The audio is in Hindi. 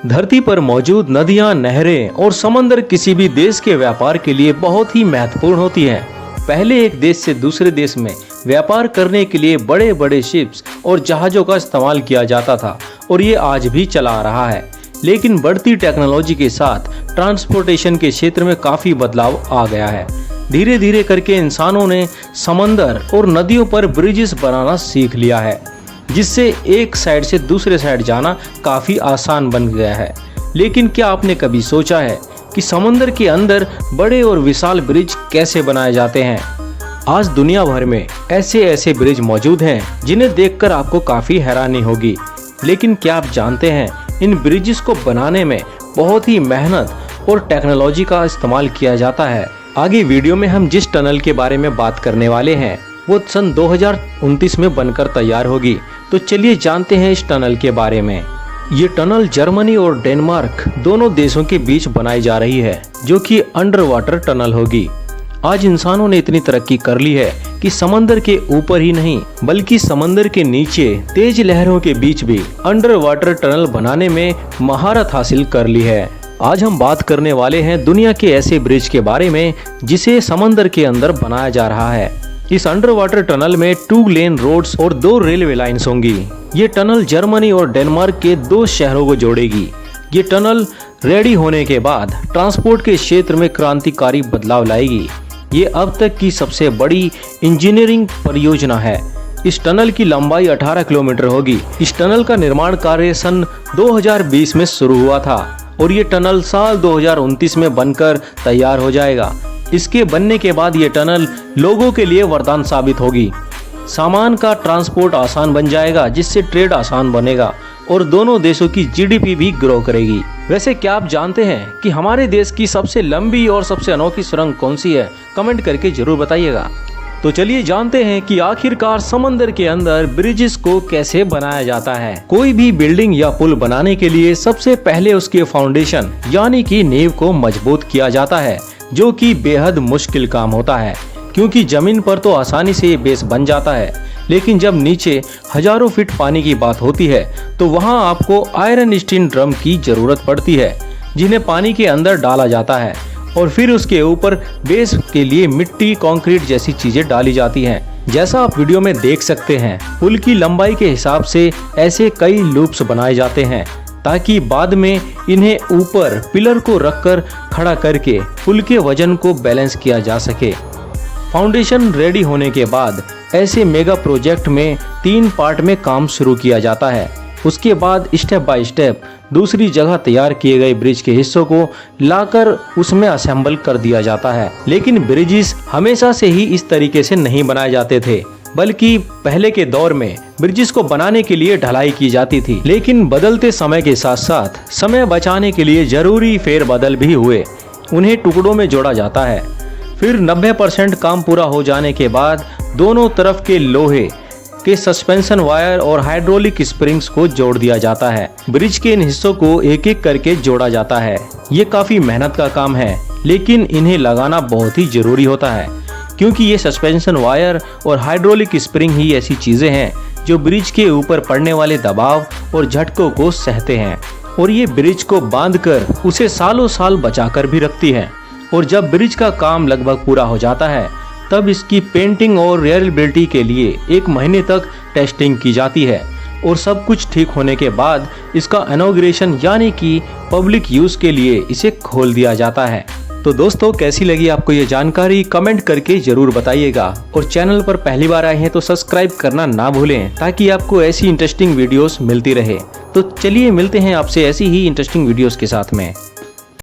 धरती पर मौजूद नदियां, नहरें और समंदर किसी भी देश के व्यापार के लिए बहुत ही महत्वपूर्ण होती हैं। पहले एक देश से दूसरे देश में व्यापार करने के लिए बड़े बड़े शिप्स और जहाज़ों का इस्तेमाल किया जाता था और ये आज भी चला आ रहा है। लेकिन बढ़ती टेक्नोलॉजी के साथ ट्रांसपोर्टेशन के क्षेत्र में काफ़ी बदलाव आ गया है। धीरे धीरे करके इंसानों ने समंदर और नदियों पर ब्रिजेस बनाना सीख लिया है, जिससे एक साइड से दूसरे साइड जाना काफ़ी आसान बन गया है। लेकिन क्या आपने कभी सोचा है कि समंदर के अंदर बड़े और विशाल ब्रिज कैसे बनाए जाते हैं? आज दुनिया भर में ऐसे ऐसे ब्रिज मौजूद हैं जिन्हें देखकर आपको काफ़ी हैरानी होगी। लेकिन क्या आप जानते हैं इन ब्रिजेस को बनाने में बहुत ही मेहनत और टेक्नोलॉजी का इस्तेमाल किया जाता है। आगे वीडियो में हम जिस टनल के बारे में बात करने वाले हैं वो सन 2029 में बनकर तैयार होगी। तो चलिए जानते हैं इस टनल के बारे में। ये टनल जर्मनी और डेनमार्क दोनों देशों के बीच बनाई जा रही है, जो कि अंडर वाटर टनल होगी। आज इंसानों ने इतनी तरक्की कर ली है कि समंदर के ऊपर ही नहीं बल्कि समंदर के नीचे तेज लहरों के बीच भी अंडर वाटर टनल बनाने में महारत हासिल कर ली है। आज हम बात करने वाले हैं दुनिया के ऐसे ब्रिज के बारे में जिसे समंदर के अंदर बनाया जा रहा है। इस अंडर वाटर टनल में 2 लेन रोड्स और 2 रेलवे लाइन्स होंगी। ये टनल जर्मनी और डेनमार्क के 2 शहरों को जोड़ेगी। ये टनल रेडी होने के बाद ट्रांसपोर्ट के क्षेत्र में क्रांतिकारी बदलाव लाएगी। ये अब तक की सबसे बड़ी इंजीनियरिंग परियोजना है। इस टनल की लंबाई 18 किलोमीटर होगी। इस टनल का निर्माण कार्य सन 2020 में शुरू हुआ था और ये टनल साल 2029 में बनकर तैयार हो जाएगा। इसके बनने के बाद ये टनल लोगों के लिए वरदान साबित होगी। सामान का ट्रांसपोर्ट आसान बन जाएगा, जिससे ट्रेड आसान बनेगा और दोनों देशों की जीडीपी भी ग्रो करेगी। वैसे क्या आप जानते हैं कि हमारे देश की सबसे लंबी और सबसे अनोखी सुरंग कौन सी है? कमेंट करके जरूर बताइएगा। तो चलिए जानते हैं कि आखिरकार समंदर के अंदर ब्रिजेस को कैसे बनाया जाता है। कोई भी बिल्डिंग या पुल बनाने के लिए सबसे पहले उसके फाउंडेशन यानी कि नींव को मजबूत किया जाता है, जो कि बेहद मुश्किल काम होता है, क्योंकि जमीन पर तो आसानी से ये बेस बन जाता है, लेकिन जब नीचे हजारों फीट पानी की बात होती है तो वहां आपको आयरन स्टील ड्रम की जरूरत पड़ती है, जिन्हें पानी के अंदर डाला जाता है और फिर उसके ऊपर बेस के लिए मिट्टी, कंक्रीट जैसी चीजें डाली जाती हैं। जैसा आप वीडियो में देख सकते हैं, पुल की लंबाई के हिसाब से ऐसे कई लूप्स बनाए जाते हैं ताकि बाद में इन्हें ऊपर पिलर को रखकर खड़ा करके पुल के वजन को बैलेंस किया जा सके। फाउंडेशन रेडी होने के बाद ऐसे मेगा प्रोजेक्ट में 3 पार्ट में काम शुरू किया जाता है। उसके बाद स्टेप बाय स्टेप दूसरी जगह तैयार किए गए ब्रिज के हिस्सों को लाकर उसमें असेंबल कर दिया जाता है। लेकिन ब्रिजेस हमेशा से ही इस तरीके से नहीं बनाए जाते थे, बल्कि पहले के दौर में ब्रिजेस को बनाने के लिए ढलाई की जाती थी। लेकिन बदलते समय के साथ साथ समय बचाने के लिए जरूरी फेरबदल भी हुए। उन्हें टुकड़ों में जोड़ा जाता है। फिर 90% काम पूरा हो जाने के बाद दोनों तरफ के लोहे के सस्पेंशन वायर और हाइड्रोलिक स्प्रिंग्स को जोड़ दिया जाता है। ब्रिज के इन हिस्सों को एक एक करके जोड़ा जाता है। ये काफी मेहनत का काम है, लेकिन इन्हें लगाना बहुत ही जरूरी होता है, क्योंकि ये सस्पेंशन वायर और हाइड्रोलिक स्प्रिंग ही ऐसी चीजें हैं जो ब्रिज के ऊपर पड़ने वाले दबाव और झटकों को सहते हैं और ये ब्रिज को बांधकर उसे सालों साल बचाकर भी रखती है। और जब ब्रिज का काम लगभग पूरा हो जाता है तब इसकी पेंटिंग और रियलिबिलिटी के लिए 1 महीने तक टेस्टिंग की जाती है और सब कुछ ठीक होने के बाद इसका इनॉग्रेशन यानी कि पब्लिक यूज के लिए इसे खोल दिया जाता है। तो दोस्तों, कैसी लगी आपको ये जानकारी? कमेंट करके जरूर बताइएगा और चैनल पर पहली बार आए हैं तो सब्सक्राइब करना ना भूलें, ताकि आपको ऐसी इंटरेस्टिंग वीडियोस मिलती रहे। तो चलिए मिलते हैं आपसे ऐसी ही इंटरेस्टिंग वीडियोस के साथ में।